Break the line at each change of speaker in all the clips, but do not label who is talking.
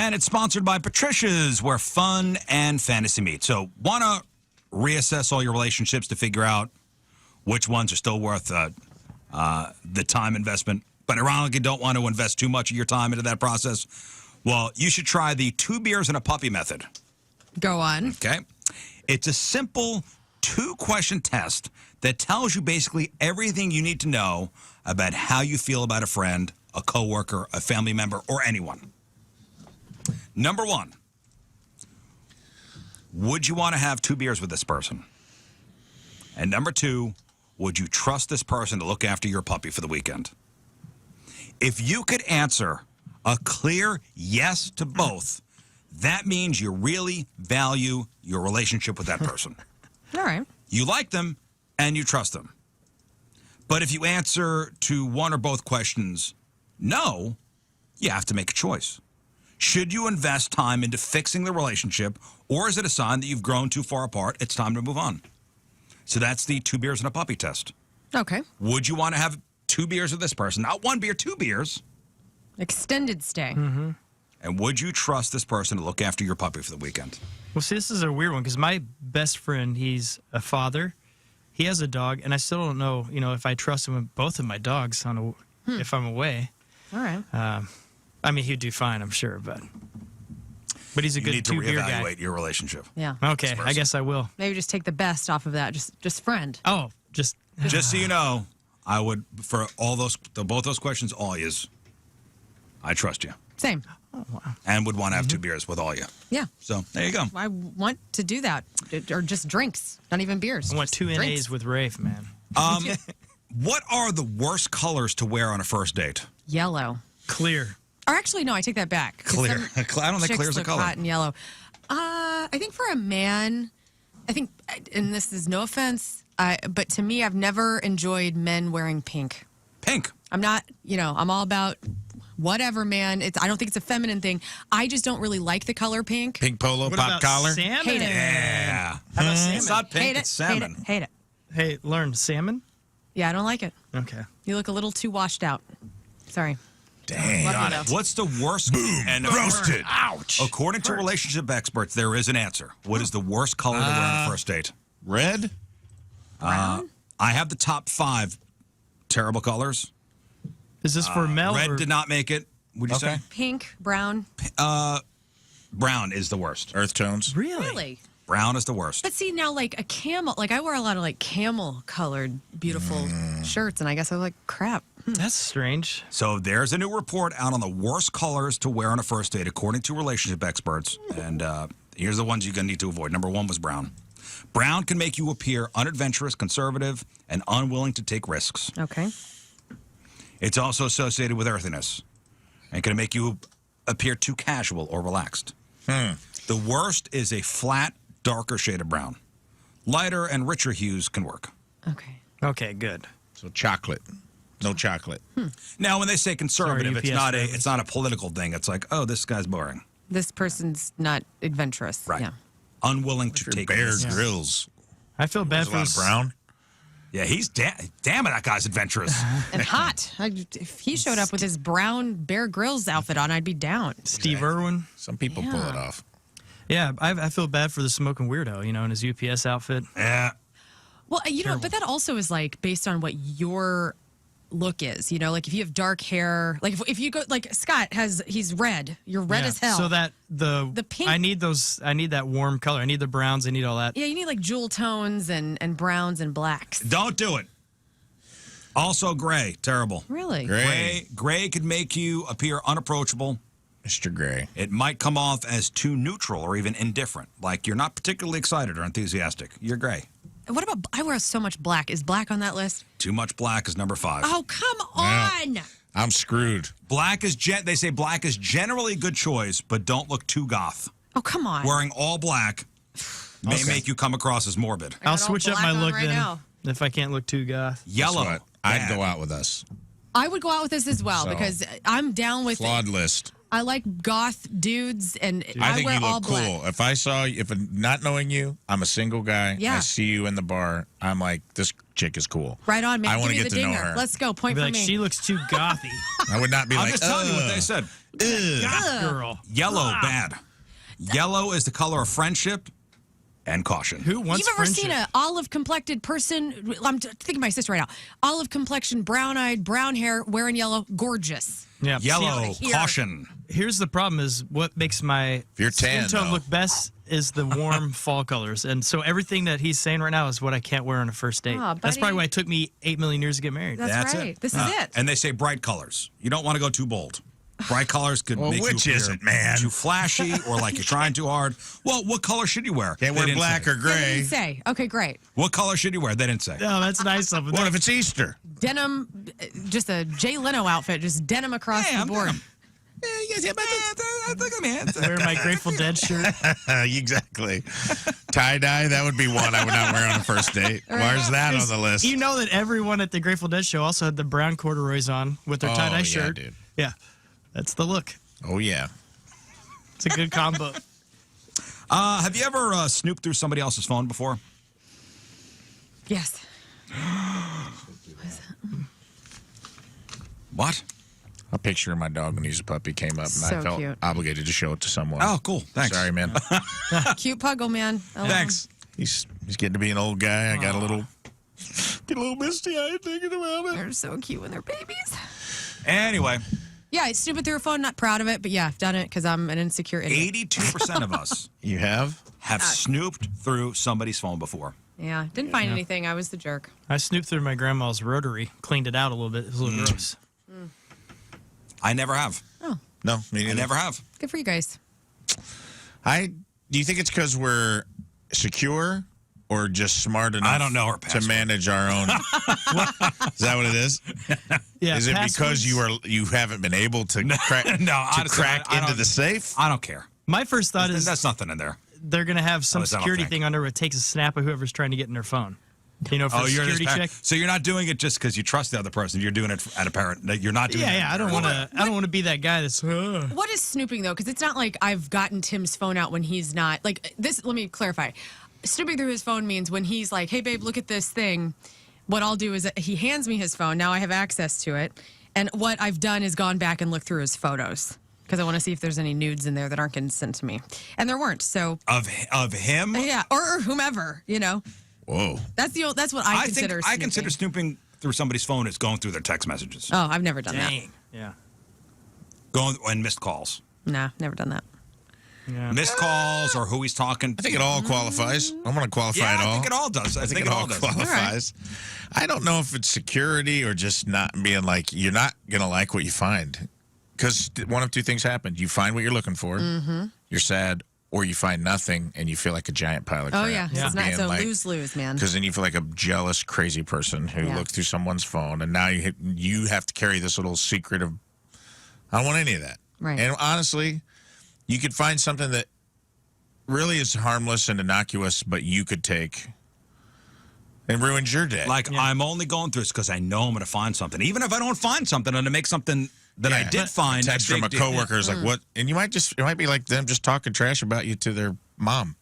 And it's sponsored by Patricia's, where fun and fantasy meet. So want to reassess all your relationships to figure out which ones are still worth the time investment, but ironically don't want to invest too much of your time into that process? Well, you should try the 2 beers and a puppy method.
Go on.
Okay. It's a simple 2-question test that tells you basically everything you need to know about how you feel about a friend, a coworker, a family member, or anyone. Number 1, would you want to have 2 beers with this person? And number 2, would you trust this person to look after your puppy for the weekend? If you could answer a clear yes to both, that means you really value your relationship with that person.
All right.
You like them and you trust them. But if you answer to one or both questions no, you have to make a choice. Should you invest time into fixing the relationship, or is it a sign that you've grown too far apart? It's time to move on. So that's the 2 beers and a puppy test.
Okay.
Would you want to have 2 beers with this person? Not 1 beer, 2 beers.
Extended stay.
Mm-hmm.
And would you trust this person to look after your puppy for the weekend?
Well, see, this is a weird one because my best friend, he's a father. He has a dog, and I still don't know, if I trust him with both of my dogs if I'm away.
All right.
I mean, he'd do fine, I'm sure, but he's a
You
good
need to
2-beer guy.
reevaluate your relationship.
Yeah.
Okay, I guess I will.
Maybe just take the best off of that. Just friend.
Oh, just
so you know, I would, for both those questions, all yous, I trust you.
Same.
Oh, wow.
And would want to have 2 beers with all you.
Yeah.
So there you go.
I want to do that. Or just drinks, not even beers.
I want 2 NAs
Drinks.
with Rafe, man.
What are the worst colors to wear on a first date?
Yellow.
Clear.
Or actually, no, I take that back. 'Cause
Clear.
some
I don't think
chicks
clear's a
look
color.
hot in yellow. I think for a man, and this is no offense, but to me, I've never enjoyed men wearing pink.
Pink.
I'm not, I'm all about whatever, man. I don't think it's a feminine thing. I just don't really like the color pink.
Pink polo,
What
pop
about
collar.
salmon?
Hate it.
Yeah.
How about salmon?
It's not pink,
Hate it.
it's salmon.
Hate it.
Hey, learn salmon?
Yeah, I don't like it.
Okay.
You look a little too washed out. Sorry.
Dang.
Love you, though.
What's the worst? Boom. And
Roasted.
Ouch. According to relationship experts, there is an answer. What is the worst color to wear on a first date?
Red?
I have the top 5 terrible colors.
Is this for Mel?
Red
or...
did not make it. Would you say?
Pink, brown.
Brown is the worst.
Earth tones?
Really?
Brown is the worst.
But see, now, like a camel, I wear a lot of camel-colored, beautiful shirts, and I guess I look like crap.
That's strange.
So there's a new report out on the worst colors to wear on a first date, according to relationship experts. And here's the ones you're going to need to avoid. Number 1 was brown. Brown can make you appear unadventurous, conservative, and unwilling to take risks.
Okay.
It's also associated with earthiness and can make you appear too casual or relaxed. The worst is a flat, darker shade of brown. Lighter and richer hues can work.
Okay.
Okay, good.
So chocolate. No chocolate.
Now, when they say conservative,
Sorry,
it's
UPS
not
drivers.
it's not a political thing. It's like, oh, this guy's boring.
This person's not adventurous.
Right.
Yeah.
Unwilling to take
Bear
risks.
Grylls.
I feel bad
There's a
for
lot
this.
of brown.
Yeah, he's damn it, that guy's adventurous.
And hot. If he showed up with his brown Bear Grylls outfit on, I'd be down.
Steve Irwin.
Some people pull it off.
Yeah, I feel bad for the smoking weirdo, in his UPS outfit.
Yeah.
Well, but that also is based on what your look is. Like if you have dark hair, like if you go, like Scott he's red. You're red
Yeah,
as hell.
So that
The pink-
I need that warm color. I need the browns. I need all that.
Yeah, you need jewel tones and browns and blacks.
Don't do it. Also, gray, terrible.
Really?
Gray could make you appear unapproachable.
Mr. Gray.
It might come off as too neutral or even indifferent, like you're not particularly excited or enthusiastic. You're gray.
What about, I wear so much black. Is black on that list?
Too much black is number 5.
Oh, come on.
I'm screwed.
They say black is generally a good choice, but don't look too goth.
Oh, come on.
Wearing all black may make you come across as morbid.
I got
I'll
all
switch up
black
my
on
look
right
then
now.
if I can't look too goth.
Yellow.
Guess what? I'd
bad.
go out with us.
I would go out with this as well
So,
because I'm down with
Flawed list.
I like goth dudes, and
I think
wear
you
all
look cool.
black.
If I saw you, not knowing you, I'm a single guy.
Yeah.
I see you in the bar. I'm like, this chick is cool.
Right on, man.
I
Give
want
me
to
the
get to know
dinger.
her.
Let's go. Point
I'd be
for
like,
me.
she looks too gothy.
I would not be
I'm
like,
just telling you what they said.
Goth girl.
Yellow, bad. Yellow is the color of friendship and caution.
Who wants
You've ever
friendship?
seen an olive complected person? I'm thinking of my sister right now. Olive complexion, brown eyed, brown hair, wearing yellow, gorgeous.
Yeah.
Yellow,
here.
caution.
Here's the problem: is what makes my
you're
skin
tan,
tone
though.
look best is the warm fall colors, and so everything that he's saying right now is what I can't wear on a first date.
Aw,
That's
buddy.
probably why it took me 8 million years to get married.
That's
That's
right.
it.
This is it.
And they say bright colors. You don't want to go too bold. Bright colors could
Well,
make
which
you
is
appear
it, man?
too flashy or like you're trying too hard. Well, what color should you wear?
Can't
They
wear
didn't
black
say.
or
They
gray.
didn't say. Okay, great.
What color should you wear? They didn't say.
No, that's nice of them.
What if it's Easter?
Denim, just a Jay Leno outfit, just denim across
Hey,
the
I'm
board.
denim.
Wear my Grateful Dead shirt.
Exactly. Tie-dye, that would be one I would not wear on a first date. Where's that on the list?
You know that everyone at the Grateful Dead show also had the brown corduroys on with their
Oh,
tie-dye
yeah,
shirt.
dude.
Yeah, that's the look.
Oh, yeah.
It's a good combo.
Have you ever snooped through somebody else's phone before?
Yes.
What?
A picture of my dog when he was a puppy came up, and
So
I felt
cute.
obligated to show it to someone.
Oh, cool. Thanks.
Sorry, man.
Cute puggle, man. I love
Thanks.
He's getting to be an old guy. I got a little misty-eyed thinking about
them.
it.
They're so cute when they're babies.
Anyway,
Yeah, it's stupid through a phone. Not proud of it, but yeah, I've done it because I'm an insecure idiot.
82% of us
You have?
have snooped through somebody's phone before.
Yeah, didn't find anything. I was the jerk.
I snooped through my grandma's rotary, cleaned it out a little bit. It was a little gross.
I never have.
No, me
I
neither.
never have.
Good for you guys.
Do you think it's because we're secure or just smart enough
I don't know her
to
password.
manage our own? Is that what it is?
Yeah,
Is it because
passwords-
you haven't been able to crack,
No,
to
honestly,
crack
I
into
don't-
the safe?
I don't care.
My first thought is
That's nothing in there.
they're going to have some
least I don't
security
think.
thing under where it takes a snap of whoever's trying to get in their phone. You know, for a
you're
security check.
So you're not doing it just because you trust the other person. You're doing it at a parent. You're not doing it.
Yeah, I don't want to. I don't want to be that guy that's.
What is snooping though? Because it's not like I've gotten Tim's phone out when he's not like this. Let me clarify. Snooping through his phone means when he's like, "Hey, babe, look at this thing." What I'll do is that he hands me his phone. Now I have access to it, and what I've done is gone back and looked through his photos because I want to see if there's any nudes in there that aren't getting sent to me, and there weren't. So
Of him?
yeah, or whomever, you know.
Whoa.
That's what I consider.
I consider
snooping.
snooping through somebody's phone as going through their text messages,
Oh, I've never done
Dang. Yeah.
going and missed calls,
that. Nah, never done that.
Yeah.
missed calls, or who he's talking.
I think it all qualifies. I'm going to qualify
Yeah,
it all.
I think it all does. I think
it all
does.
qualifies. I don't know if it's security or just not being like, you're not going to like what you find. Because one of two things happen. You find what you're looking for, you're sad, or you find nothing and you feel like a giant pile of crap.
Oh yeah,
Yeah.
it's not. It's a
Being like-
lose-lose, man.
Because then you feel like a jealous, crazy person who
Yeah.
looked through someone's phone, and now you have to carry this little secret of, I don't want any of that.
Right.
And honestly, you could find something that really is harmless and innocuous, but you could take and ruins your day.
Like I'm only going through this because I know I'm going to find something. Even if I don't find something, and to make something that I
Yeah.
did find.
text
big
from a
deal.
coworker is like, what? And it might be like them just talking trash about you to their mom.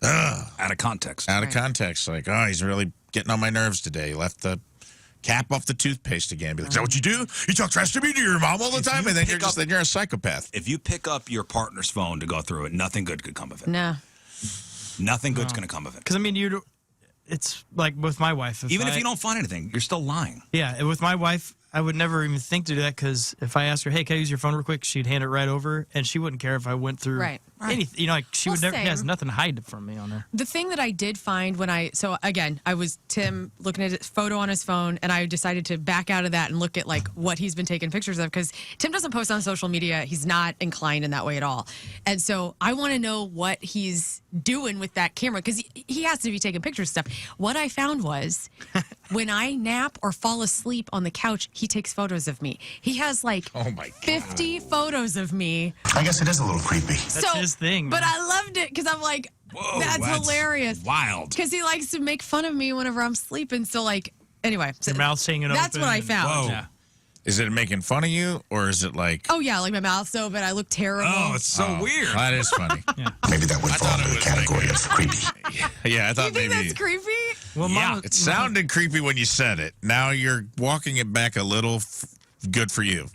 Out of context.
Out of context, like, oh, he's really getting on my nerves today. He left the cap off the toothpaste again. Be like, is that what you do? You talk trash to me to your mom all the time, and then you're a psychopath.
If you pick up your partner's phone to go through it, nothing good could come of it.
No.
Nothing good's going to come of it.
Because I mean, it's like with my wife.
Even if you don't find anything, you're still lying.
Yeah, and with my wife, I would never even think to do that because if I asked her, "Hey, can I use your phone real quick?" she'd hand it right over, and she wouldn't care if I went through
Right.
anything. You know, like she
Well,
would never.
same.
Has nothing to hide from me on there.
The thing that I did find so again, I was Tim looking at his photo on his phone, and I decided to back out of that and look at like what he's been taking pictures of because Tim doesn't post on social media. He's not inclined in that way at all. And so I want to know what he's doing with that camera because he has to be taking pictures and stuff. What I found was when I nap or fall asleep on the couch, he takes photos of me. He has like
Oh, my God.
50 photos of me.
I guess it is a little creepy.
That's his thing,
But
man.
I loved it because I'm like,
Whoa,
that's hilarious.
Wild.
Because he likes to make fun of me whenever I'm sleeping. So, like, anyway.
Your mouth's hanging
That's
open.
what I
and-
found.
Whoa.
Yeah.
Is it making fun of you, or is it like?
Oh yeah, like my mouth's open. I look terrible.
Oh, it's so weird.
That is funny.
Maybe that would fall into the category of creepy.
Yeah, I
you
thought
think
maybe.
that's creepy?
Well,
Yeah.
It sounded creepy when you said it. Now you're walking it back a little. Good for you.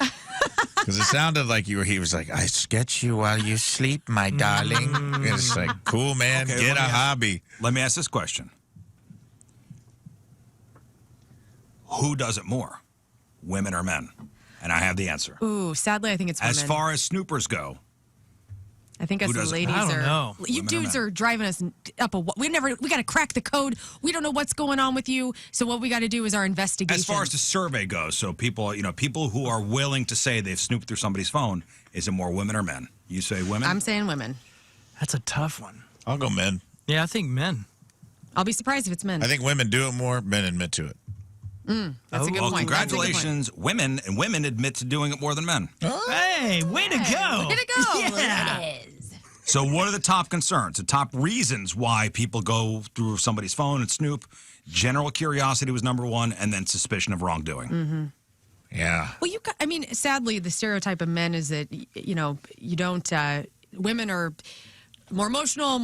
Because it sounded like he was like, I sketch you while you sleep, my darling. And it's like, cool, man.
Okay,
Get a hobby.
Let me ask this question. Who does it more, women or men? And I have the answer.
Ooh, sadly, I think it's women.
As far as snoopers go,
I think us
Who does it?
ladies
I don't
are.
know.
You
Women or
dudes
men?
are driving us up a. We got to crack the code. We don't know what's going on with you. So what we got to do is our investigation.
as far as the survey goes, so people, people who are willing to say they've snooped through somebody's phone, is it more women or men? You say women?
I'm saying women.
That's a tough one.
I'll go men.
Yeah, I think men.
I'll be surprised if it's men.
I think women do it more. Men admit to it.
That's a good
well,
point. That's a good point.
congratulations, women admit to doing it more than men.
Hey, way to go!
Way to go!
Yeah.
It is.
So what are the top concerns, the top reasons why people go through somebody's phone and snoop? General curiosity was number one, and then suspicion of wrongdoing.
Yeah.
Well, sadly, the stereotype of men is that, you don't, women are more emotional,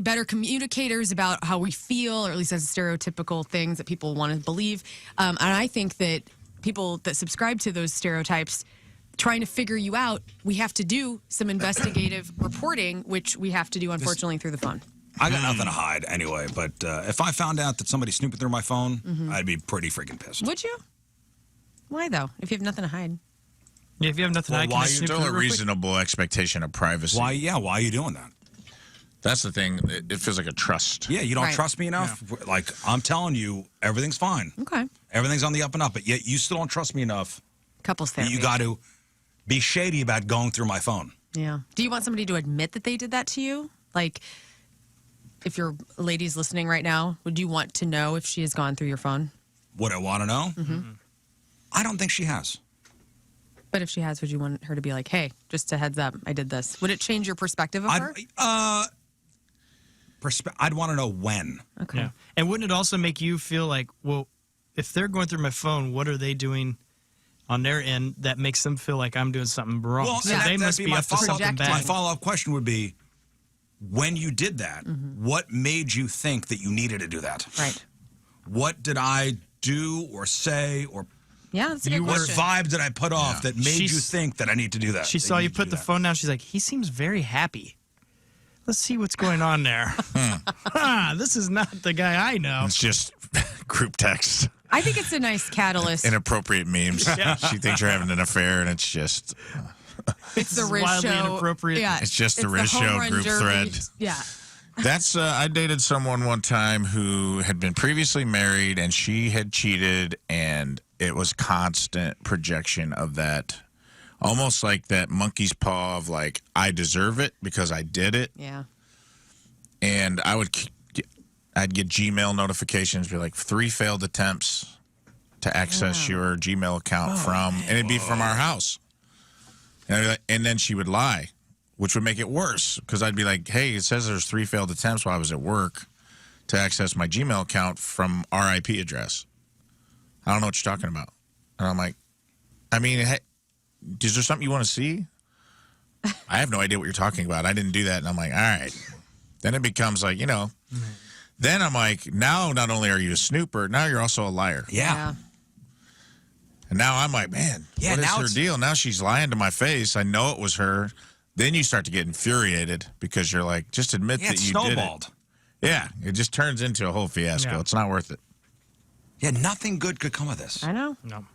better communicators about how we feel, or at least as stereotypical things that people want to believe. And I think that people that subscribe to those stereotypes, trying to figure you out, we have to do some investigative reporting, which we have to do, unfortunately, through the phone.
I got nothing to hide anyway, but if I found out that somebody's snooping through my phone, I'd be pretty freaking pissed.
Would you? Why, though, if you have nothing to hide?
Yeah, if you have nothing,
Well,
I can
why
just
you
snoop
Still a
through real quick.
reasonable expectation of privacy.
Why are you doing that?
That's the thing. It feels like a trust.
Yeah, you don't
Right.
trust me enough? Like, I'm telling you, everything's fine.
Okay.
Everything's on the up and up, but yet you still don't trust me enough
Couples
that
therapy.
you got to be shady about going through my phone.
Yeah. Do you want somebody to admit that they did that to you? Like, if your lady's listening right now, would you want to know if she has gone through your phone?
Would I want to know? I don't think she has.
But if she has, would you want her to be like, hey, just a heads up, I did this? Would it change your perspective of her?
I'd want to know when.
Okay.
Yeah. And wouldn't it also make you feel like, well, if they're going through my phone, what are they doing on their end that makes them feel like I'm doing something wrong?
Well,
so
and
they
that'd
must
be
be
my
up to something
follow-up-
bad.
My follow-up question would be, when you did that, what made you think that you needed to do that?
Right.
What did I do or say or
Yeah, that's a good
what
question.
vibe did I put off that made you
She's-
think that I need to do that?
She
that
saw you
need to
put
do
the
that?
phone down. She's like, he seems very happy. Let's see what's going on there. This is not the guy I know.
It's just group text,
I think it's a nice catalyst.
inappropriate memes. She thinks you're having an affair, and it's just.
It's the Riz
wildly
Show.
inappropriate.
Yeah,
It's just the Riz
home
Show
run
group
derby.
thread.
Yeah.
That's I dated someone one time who had been previously married, and she had cheated, and it was constant projection of that, almost like that monkey's paw of like, I deserve it because I did it.
Yeah.
And I'd get Gmail notifications, be like 3 failed attempts to access your Gmail account and it'd be from our house. And, I'd be like, and then she would lie, which would make it worse because I'd be like, hey, it says there's 3 failed attempts while I was at work to access my Gmail account from our IP address. I don't know what you're talking about. And I'm like, I mean, hey, is there something you want to see? I have no idea what you're talking about. I didn't do that. And I'm like, all right. Then it becomes like, then I'm like, now not only are you a snooper, now you're also a liar.
Yeah.
And now I'm like, man,
Yeah,
what is
now
her
it's-
deal? Now she's lying to my face. I know it was her. Then you start to get infuriated because you're like, just admit
Yeah,
that
it's
you
snowballed.
did it. Yeah, it just turns into a whole fiasco.
Yeah.
It's not worth it.
Yeah, nothing good could come of this.
I know.
No.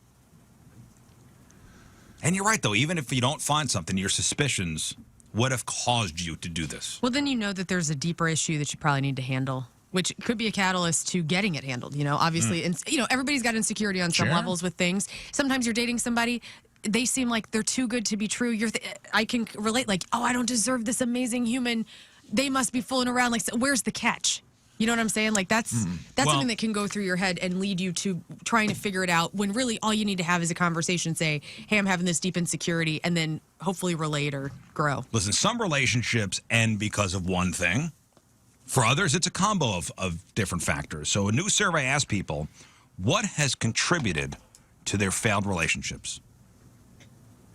And you're right, though. Even if you don't find something, your suspicions would have caused you to do this.
Well, then you know that there's a deeper issue that you probably need to handle, which could be a catalyst to getting it handled. Obviously, and everybody's got insecurity on some
Sure.
levels with things. Sometimes you're dating somebody, they seem like they're too good to be true. I can relate, like, oh, I don't deserve this amazing human. They must be fooling around. Like, so where's the catch? You know what I'm saying? Like, that's
Well-
something that can go through your head and lead you to trying to figure it out when really all you need to have is a conversation. Say, hey, I'm having this deep insecurity, and then hopefully relate or grow.
Listen, some relationships end because of one thing. For others, it's a combo of different factors. So a new survey asked people, what has contributed to their failed relationships?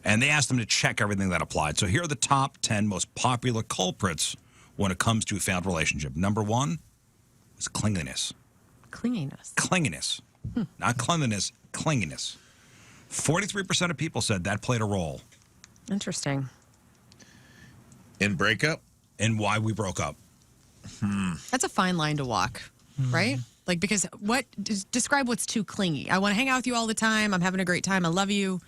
And they asked them to check everything that applied. So here are the top 10 most popular culprits when it comes to a failed relationship. Number 1 was clinginess.
Clinginess.
Clinginess. Not cleanliness, clinginess. 43% of people said that played a role
Interesting.
In breakup?
in why we broke up.
That's a fine line to walk, right? Like, because describe what's too clingy. I want to hang out with you all the time. I'm having a great time. I love you.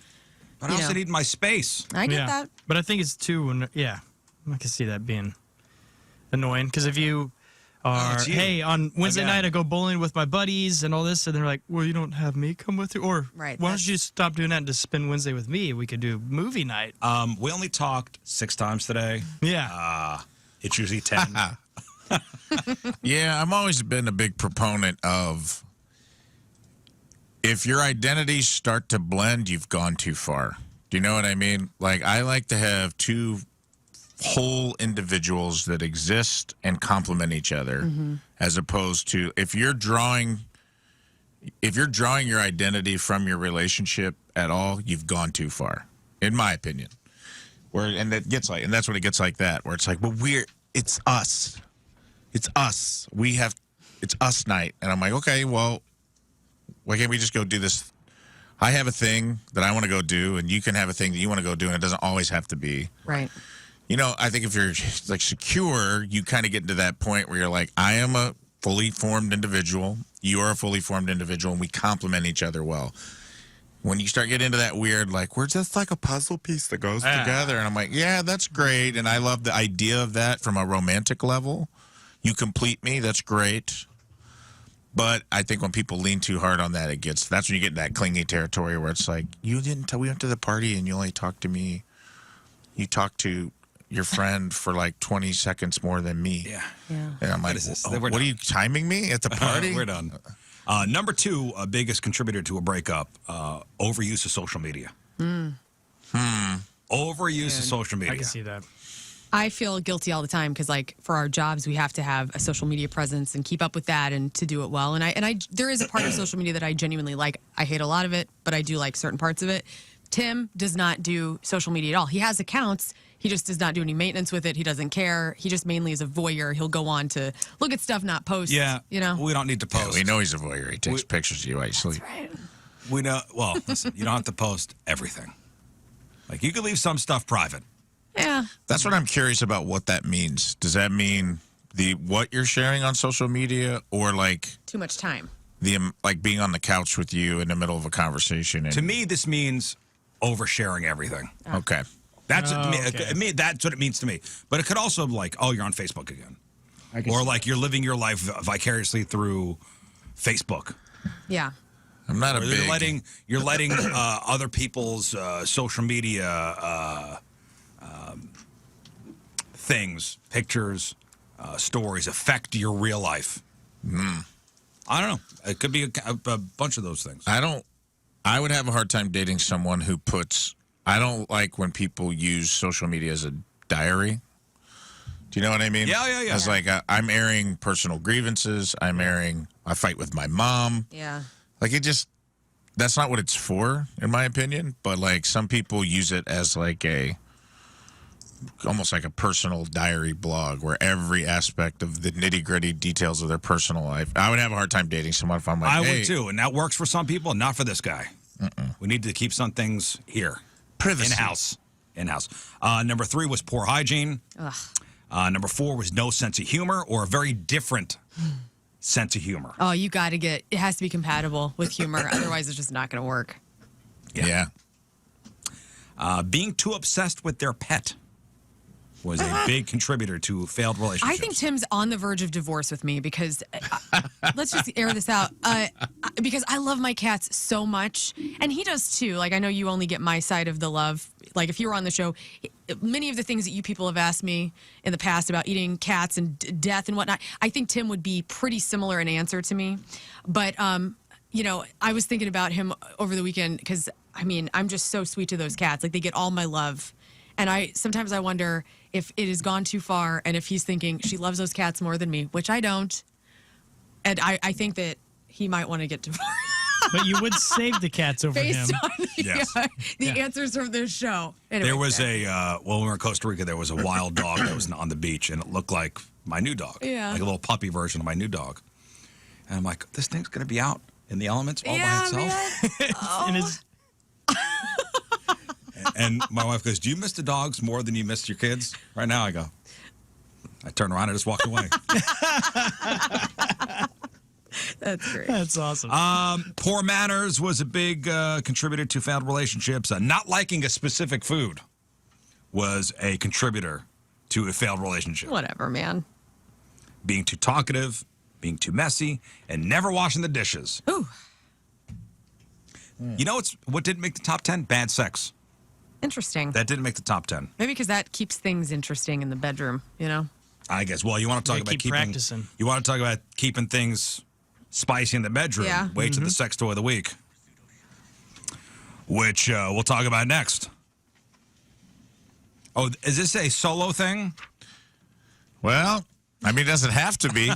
But I also need my space.
I get that.
But I think it's too, I can see that being annoying. Because if you are,
it's you.
hey, on Wednesday
Again.
night I go bowling with my buddies and all this, and they're like, well, you don't have me come with you? Or
Right,
why don't you stop doing that and just spend Wednesday with me? We could do movie night.
We only talked 6 times today.
Yeah.
It's usually 10.
Yeah, I've always been a big proponent of if your identities start to blend, you've gone too far. Do you know what I mean? Like, I like to have two whole individuals that exist and complement each other, as opposed to if you're drawing your identity from your relationship at all, you've gone too far, in my opinion. And that's when it gets like that, where it's like, well, it's us. It's us. It's us night. And I'm like, okay, well, why can't we just go do this? I have a thing that I want to go do, and you can have a thing that you want to go do, and it doesn't always have to be.
Right.
You know, I think if you're like secure, you kind of get into that point where you're like, I am a fully formed individual. You are a fully formed individual, and we complement each other well. When you start getting into that weird, like, we're just like a puzzle piece that goes together. And I'm like, yeah, that's great. And I love the idea of that from a romantic level. You complete me. That's great. But I think when people lean too hard on that, that's when you get in that clingy territory where it's like, we went to the party and you only talked to me. You talked to your friend for like 20 seconds more than me.
Yeah.
And I'm like,
What is this?
what are you timing me at the party?
We're done. Number 2, biggest contributor to a breakup, overuse of social media. Overuse of social media.
I can see that.
I feel guilty all the time because, like, for our jobs, we have to have a social media presence and keep up with that and to do it well. And I there is a part of social media that I genuinely like. I hate a lot of it, but I do like certain parts of it. Tim does not do social media at all. He has accounts. He just does not do any maintenance with it. He doesn't care. He just mainly is a voyeur. He'll go on to look at stuff, not post.
Yeah.
You know?
We don't need to post.
We know he's a voyeur. He takes pictures of you while you sleep.
Right.
We know. Well, listen, you don't have to post everything. Like, you can leave some stuff private.
Yeah.
That's what I'm curious about what that means. Does that mean what you're sharing on social media, or like
Too much time.
like being on the couch with you in the middle of a conversation? And,
To me, this means oversharing everything.
okay.
That's what
okay.
that's what it means to me. But it could also be like, oh, you're on Facebook again. Or like you're living your life vicariously through Facebook.
Yeah.
I'm not a
Or
big.
you're letting other people's social media things, pictures, stories affect your real life. I don't know. It could be a bunch of those things.
I would have a hard time dating someone who puts. I don't like when people use social media as a diary. Do you know what I mean?
Yeah.
It's like I'm airing personal grievances. I fight with my mom.
Yeah.
Like, that's not what it's for, in my opinion. But like, some people use it as like almost like a personal diary blog where every aspect of the nitty gritty details of their personal life. I would have a hard time dating someone if I'm like,
I
hey,
would too, and that works for some people, not for this guy. We need to keep some things here.
privacy.
In-house. Number 3 was poor hygiene. Number 4 was no sense of humor or a very different sense of humor.
Oh, you got to it has to be compatible with humor. Otherwise, it's just not going to work.
Yeah.
Being too obsessed with their pet was a big contributor to failed relationships.
I think Tim's on the verge of divorce with me because let's just air this out. Because I love my cats so much, and he does too. Like, I know you only get my side of the love. Like, if you were on the show, many of the things that you people have asked me in the past about eating cats and death and whatnot, I think Tim would be pretty similar in answer to me. But you know, I was thinking about him over the weekend because, I mean, I'm just so sweet to those cats. Like, they get all my love. And sometimes I wonder if it has gone too far and if he's thinking she loves those cats more than me, which I don't. And I think that he might want to get divorced.
But you would save the cats over
Based
him.
on
Yes.
the answers from this show. Anyway,
There was when we were in Costa Rica, there was a wild dog that was on the beach, and it looked like my new dog.
Yeah.
Like a little puppy version of my new dog. And I'm like, this thing's going to be out in the elements all by itself?
Man.
And his,
And my wife goes, do you miss the dogs more than you miss your kids? Right now, I go. I turn around and just walked away.
That's great.
that's awesome.
Poor manners was a big contributor to failed relationships. Not liking a specific food was a contributor to a failed relationship.
Whatever, man.
Being too talkative, being too messy, and never washing the dishes.
Ooh.
You know what didn't make the top 10? Bad sex.
Interesting.
That didn't make the top 10.
Maybe because that keeps things interesting in the bedroom, you know?
I guess. Well, you want to talk
Yeah,
about
keep
keeping
practicing.
You want to talk about keeping things spicy in the bedroom.
Yeah.
Wait till the sex toy of the week, which we'll talk about next. Oh, is this a solo thing?
Well, I mean, it doesn't have to be,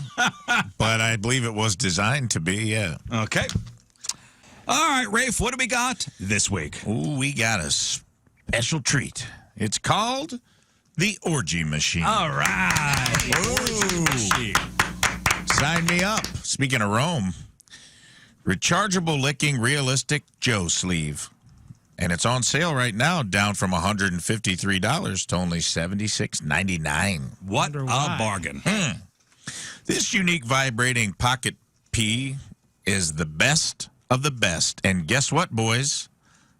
but I believe it was designed to be, yeah.
Okay. All right, Rafe, what do we got this week?
Ooh, we got a special treat. It's called the Orgy Machine.
All right.
Ooh. Sign me up. Speaking of Rome, rechargeable licking realistic Joe sleeve. And it's on sale right now, down from $153 to only $76.99.
What a
Wonder why.
bargain.
This unique vibrating pocket pee is the best of the best. And guess what, boys?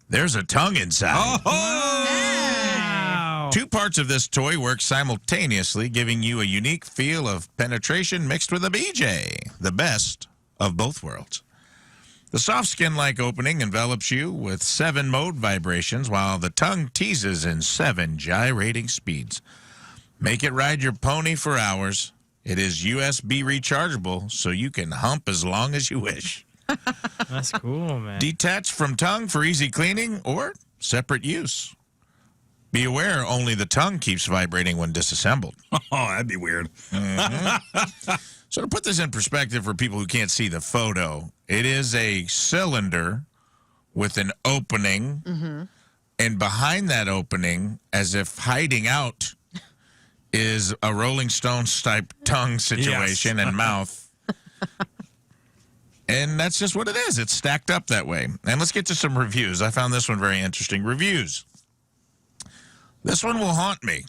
There's a tongue inside.
Wow.
Two parts of this toy work simultaneously, giving you a unique feel of penetration mixed with a BJ. The best of both worlds. The soft skin-like opening envelops you with 7 mode vibrations, while the tongue teases in 7 gyrating speeds. Make it ride your pony for hours. It is USB rechargeable, so you can hump as long as you wish.
That's cool, man.
Detached from tongue for easy cleaning or separate use. Be aware, only the tongue keeps vibrating when disassembled.
Oh, that'd be weird.
So to put this in perspective for people who can't see the photo, it is a cylinder with an opening, and behind that opening, as if hiding out, is a Rolling Stones type tongue situation and mouth. And that's just what it is. It's stacked up that way. And let's get to some reviews. I found this one very interesting. Reviews. This one will haunt me.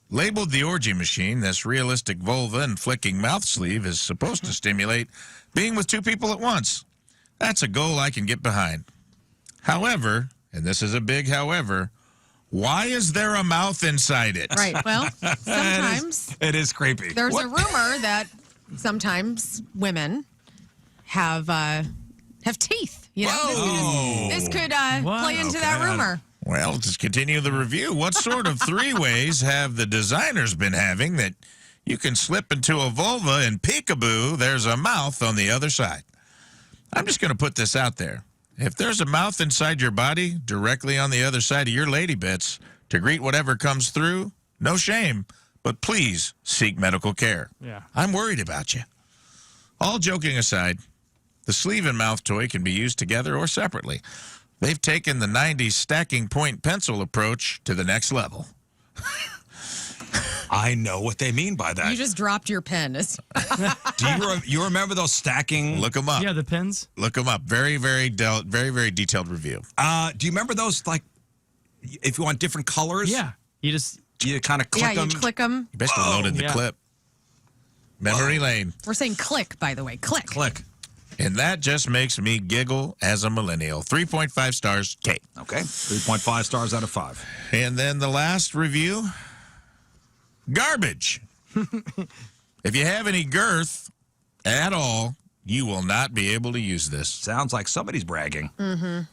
Labeled the Orgy Machine, this realistic vulva and flicking mouth sleeve is supposed to stimulate being with 2 people at once. That's a goal I can get behind. However, and this is a big however, why is there a mouth inside it?
Right. Well, sometimes
It is creepy.
there's a rumor that sometimes women have teeth. You know, this could play into that
Okay.
rumor.
Well, let's continue the review. What sort of 3 ways have the designers been having that you can slip into a vulva and peekaboo, there's a mouth on the other side? I'm just going to put this out there. If there's a mouth inside your body directly on the other side of your lady bits to greet whatever comes through, no shame, but please seek medical care.
Yeah.
I'm worried about you. All joking aside, the sleeve and mouth toy can be used together or separately. They've taken the 90s stacking point pencil approach to the next level.
I know what they mean by that.
You just dropped your pen.
Do you remember those stacking?
Look them up.
Yeah, the pins.
Look them up. Very, very detailed review.
Do you remember those, like, if you want different colors?
Yeah. You just
You kind of click
Yeah,
them.
you click them.
You best have loaded the
yeah.
clip. Memory lane.
We're saying click, by the way. Click.
Click.
And that just makes me giggle as a millennial. 3.5 stars, Kate.
Okay. 3.5 stars out of 5.
And then the last review, garbage. If you have any girth at all, you will not be able to use this.
Sounds like somebody's bragging.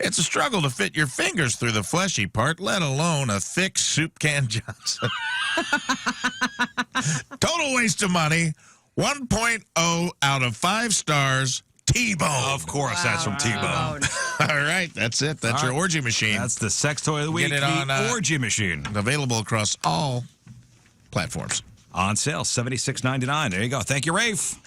It's a struggle to fit your fingers through the fleshy part, let alone a thick soup can Johnson. Total waste of money. 1.0 out of 5 stars. T-Bone.
Of course, that's from T-Bone.
T-Bone.
All right, that's it. That's
All
your
right.
orgy machine.
That's the sex toy of the week,
Get it
the
on,
Orgy Machine.
Available across all platforms.
On sale, $76.99. There you go. Thank you, Rafe.